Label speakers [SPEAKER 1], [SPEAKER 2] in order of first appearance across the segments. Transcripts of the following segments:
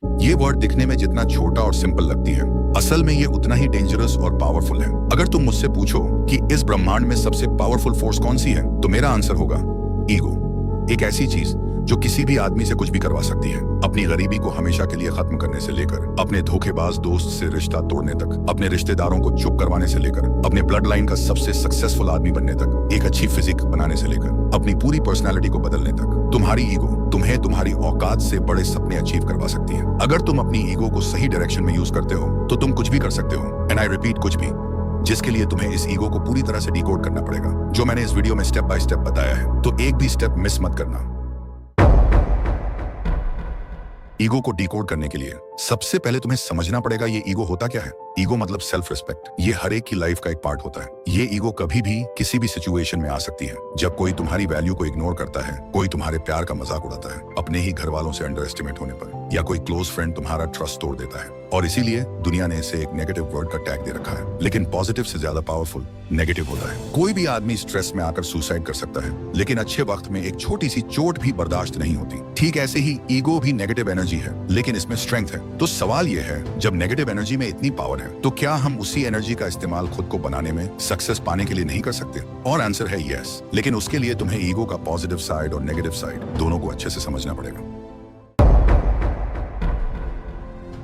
[SPEAKER 1] ये वर्ड दिखने में जितना छोटा और सिंपल लगती है, असल में ये उतना ही डेंजरस और पावरफुल है। अगर तुम मुझसे पूछो कि इस ब्रह्मांड में सबसे पावरफुल फोर्स कौन सी है, तो मेरा आंसर होगा ईगो। एक ऐसी चीज जो किसी भी आदमी से कुछ भी करवा सकती है, अपनी गरीबी को हमेशा के लिए खत्म करने से लेकर अपने धोखेबाज दोस्त से रिश्ता तोड़ने तक, अपने रिश्तेदारों को चुप करवाने से लेकर अपने ब्लड लाइन का सबसे सक्सेसफुल आदमी बनने तक, एक अच्छी फिजिक बनाने से लेकर अपनी पूरी पर्सनालिटी को बदलने तक, तुम्हारी ईगो तुम्हें तुम्हारी औकात से बड़े सपने अचीव करवा सकती है। अगर तुम अपनी ईगो को सही डायरेक्शन में यूज करते हो तो तुम कुछ भी कर सकते हो, एंड आई रिपीट, कुछ भी, जिसके लिए तुम्हें इस ईगो को पूरी तरह से डिकोड करना पड़ेगा, जो मैंने इस वीडियो में स्टेप बाय स्टेप बताया है। तो एक भी स्टेप मिस मत करना। ईगो को डिकोड करने के लिए सबसे पहले तुम्हें समझना पड़ेगा ये ईगो होता क्या है। ईगो मतलब सेल्फ रिस्पेक्ट। ये हर एक की लाइफ का एक पार्ट होता है। ये ईगो कभी भी किसी भी सिचुएशन में आ सकती है। जब कोई तुम्हारी वैल्यू को इग्नोर करता है, कोई तुम्हारे प्यार का मजाक उड़ाता है, अपने ही घर वालों से अंडर एस्टिमेट होने पर, या कोई क्लोज फ्रेंड तुम्हारा ट्रस्ट तोड़ देता है, और इसीलिए दुनिया ने इसे एक नेगेटिव वर्ड का टैग दे रखा है। लेकिन पॉजिटिव से ज्यादा पावरफुल नेगेटिव होता है। कोई भी आदमी स्ट्रेस में आकर सुसाइड कर सकता है, लेकिन अच्छे वक्त में एक छोटी सी चोट भी बर्दाश्त नहीं होती। ठीक ऐसे ही ईगो भी नेगेटिव एनर्जी है, लेकिन इसमें स्ट्रेंथ है। तो सवाल यह है, जब नेगेटिव एनर्जी में इतनी पावर है, तो क्या हम उसी एनर्जी का इस्तेमाल खुद को बनाने में, सक्सेस पाने के लिए नहीं कर सकते? और आंसर है यस, लेकिन उसके लिए तुम्हें ईगो का पॉजिटिव साइड और नेगेटिव साइड दोनों को अच्छे से समझना पड़ेगा।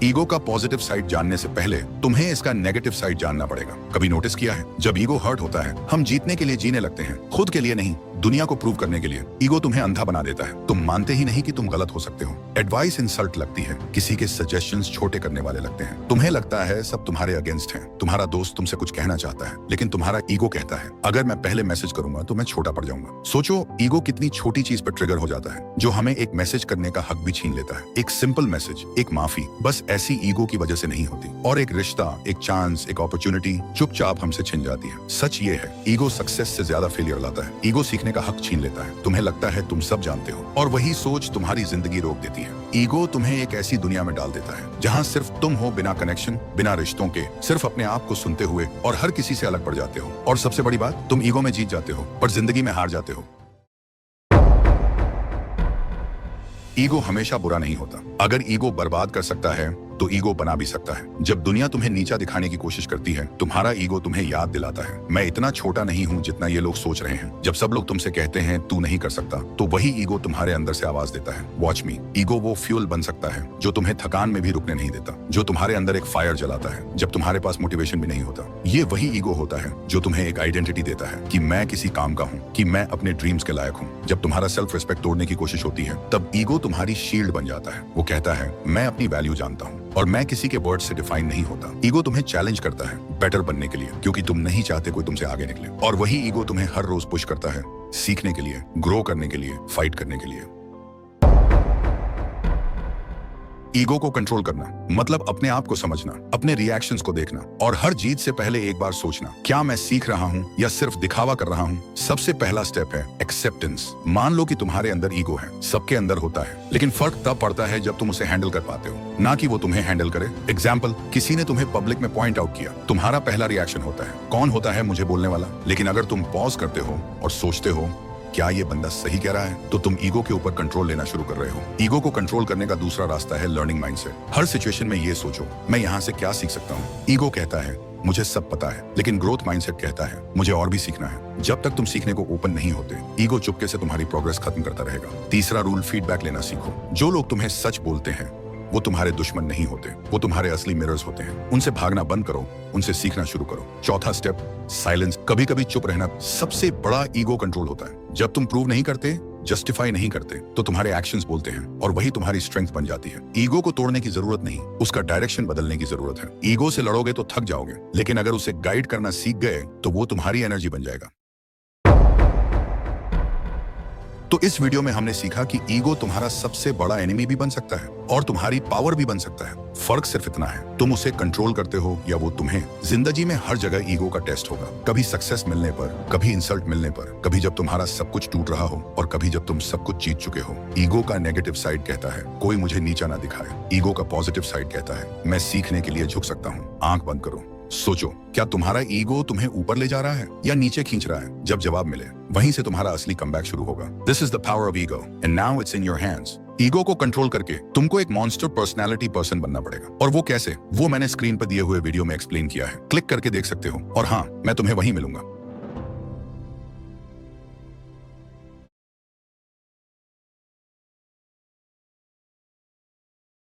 [SPEAKER 1] ईगो का पॉजिटिव साइड जानने से पहले तुम्हें इसका नेगेटिव साइड जानना पड़ेगा। कभी नोटिस किया है, जब ईगो हर्ट होता है, हम जीतने के लिए जीने लगते हैं, खुद के लिए नहीं, दुनिया को प्रूव करने के लिए। ईगो तुम्हें अंधा बना देता है। तुम मानते ही नहीं कि तुम गलत हो सकते हो। एडवाइस इंसल्ट लगती है, किसी के सजेशंस छोटे करने वाले लगते हैं। तुम्हें लगता है सब तुम्हारे अगेंस्ट हैं। तुम्हारा दोस्त तुमसे कुछ कहना चाहता है, लेकिन तुम्हारा ईगो कहता है अगर मैं पहले मैसेज करूंगा तो मैं छोटा पड़ जाऊंगा। सोचो, ईगो कितनी छोटी चीज पर ट्रिगर हो जाता है, जो हमें एक मैसेज करने का हक भी छीन लेता है। एक सिंपल मैसेज, एक माफी, बस ऐसी ईगो की वजह से नहीं होती। और एक रिश्ता, एक चांस, एक अपॉर्चुनिटी चुपचाप हमसे छिन जाती है। सच ये है, ईगो सक्सेस से ज्यादा फेलियर लाता है। ईगो सीखने का हक छीन लेता है। तुम्हें लगता है तुम सब जानते हो, और वही सोच तुम्हारी जिंदगी रोक देती है। ईगो तुम्हें एक ऐसी दुनिया में डाल देता है जहां सिर्फ तुम हो, बिना कनेक्शन, बिना रिश्तों के, सिर्फ अपने आप को सुनते हुए, और हर किसी से अलग पड़ जाते हो। और सबसे बड़ी बात, तुम ईगो में जीत जाते हो पर जिंदगी में हार जाते हो। ईगो हमेशा बुरा नहीं होता। अगर ईगो बर्बाद कर सकता है तो ईगो बना भी सकता है। जब दुनिया तुम्हें नीचा दिखाने की कोशिश करती है, तुम्हारा ईगो तुम्हें याद दिलाता है, मैं इतना छोटा नहीं हूँ जितना ये लोग सोच रहे हैं। जब सब लोग तुमसे कहते हैं तू नहीं कर सकता, तो वही ईगो तुम्हारे अंदर से आवाज देता है, वॉच मी। ईगो वो फ्यूल बन सकता है जो तुम्हें थकान में भी रुकने नहीं देता, जो तुम्हारे अंदर एक फायर जलाता है जब तुम्हारे पास मोटिवेशन भी नहीं होता। ये वही ईगो होता है जो तुम्हें एक आइडेंटिटी देता है कि मैं किसी काम का हूँ, कि मैं अपने ड्रीम्स के लायक हूँ। जब तुम्हारा सेल्फ रिस्पेक्ट तोड़ने की कोशिश होती है, तब ईगो तुम्हारी शील्ड बन जाता है। वो कहता है मैं अपनी वैल्यू जानता हूँ और मैं किसी के वर्ड से डिफाइन नहीं होता। ईगो तुम्हें चैलेंज करता है बेटर बनने के लिए, क्योंकि तुम नहीं चाहते कोई तुमसे आगे निकले। और वही ईगो तुम्हें हर रोज पुश करता है, सीखने के लिए, ग्रो करने के लिए, फाइट करने के लिए। ईगो को कंट्रोल करना मतलब अपने आप को समझना, अपने रिएक्शंस को देखना, और हर जीत से पहले एक बार सोचना, क्या मैं सीख रहा हूँ या सिर्फ दिखावा कर रहा हूँ? सबसे पहला स्टेप है एक्सेप्टेंस। मान लो कि तुम्हारे अंदर ईगो है, सबके अंदर होता है, लेकिन फर्क तब पड़ता है जब तुम उसे हैंडल कर पाते हो, ना कि वो तुम्हें हैंडल करे। एग्जाम्पल, किसी ने तुम्हें पब्लिक में पॉइंट आउट किया, तुम्हारा पहला रिएक्शन होता है, कौन होता है मुझे बोलने वाला? लेकिन अगर तुम पॉज करते हो और सोचते हो क्या ये बंदा सही कह रहा है, तो तुम ईगो के ऊपर कंट्रोल लेना शुरू कर रहे हो। ईगो को कंट्रोल करने का दूसरा रास्ता है लर्निंग माइंडसेट। हर सिचुएशन में ये सोचो, मैं यहाँ से क्या सीख सकता हूँ? ईगो कहता है मुझे सब पता है, लेकिन ग्रोथ माइंडसेट कहता है मुझे और भी सीखना है। जब तक तुम सीखने को ओपन नहीं होते, ईगो चुपके से तुम्हारी प्रोग्रेस खत्म करता रहेगा। तीसरा रूल, फीडबैक लेना सीखो। जो लोग तुम्हें सच बोलते हैं वो तुम्हारे दुश्मन नहीं होते, वो तुम्हारे असली मिरर्स होते हैं। उनसे भागना बंद करो, उनसे सीखना शुरू करो। चौथा स्टेप, साइलेंस। कभी कभी चुप रहना सबसे बड़ा ईगो कंट्रोल होता है। जब तुम प्रूव नहीं करते, जस्टिफाई नहीं करते, तो तुम्हारे एक्शंस बोलते हैं, और वही तुम्हारी स्ट्रेंथ बन जाती है। ईगो को तोड़ने की जरूरत नहीं, उसका डायरेक्शन बदलने की जरूरत है। ईगो से लड़ोगे तो थक जाओगे, लेकिन अगर उसे गाइड करना सीख गए तो वो तुम्हारी एनर्जी बन जाएगा। तो इस वीडियो में हमने सीखा कि ईगो तुम्हारा सबसे बड़ा एनिमी भी बन सकता है और तुम्हारी पावर भी बन सकता है। फर्क सिर्फ इतना है, तुम उसे कंट्रोल करते हो या वो तुम्हें। जिंदगी में हर जगह ईगो का टेस्ट होगा, कभी सक्सेस मिलने पर, कभी इंसल्ट मिलने पर, कभी जब तुम्हारा सब कुछ टूट रहा हो और कभी जब तुम सब कुछ जीत चुके हो। ईगो का नेगेटिव साइड कहता है कोई मुझे नीचा ना दिखाए। ईगो का पॉजिटिव साइड कहता है मैं सीखने के लिए झुक सकता हूँ। आंख बंद करो, सोचो, क्या तुम्हारा ईगो तुम्हें ऊपर ले जा रहा है या नीचे खींच रहा है? जब जवाब मिले, वहीं से तुम्हारा असली कमबैक शुरू होगा। This is the power of ego and now it's in your hands. Ego को कंट्रोल करके तुमको एक मॉन्स्टर पर्सनैलिटी पर्सन बनना पड़ेगा। और वो कैसे, वो मैंने स्क्रीन पर दिए हुए वीडियो में एक्सप्लेन किया है, क्लिक करके देख सकते हो। और हाँ, मैं तुम्हें वहीं मिलूंगा।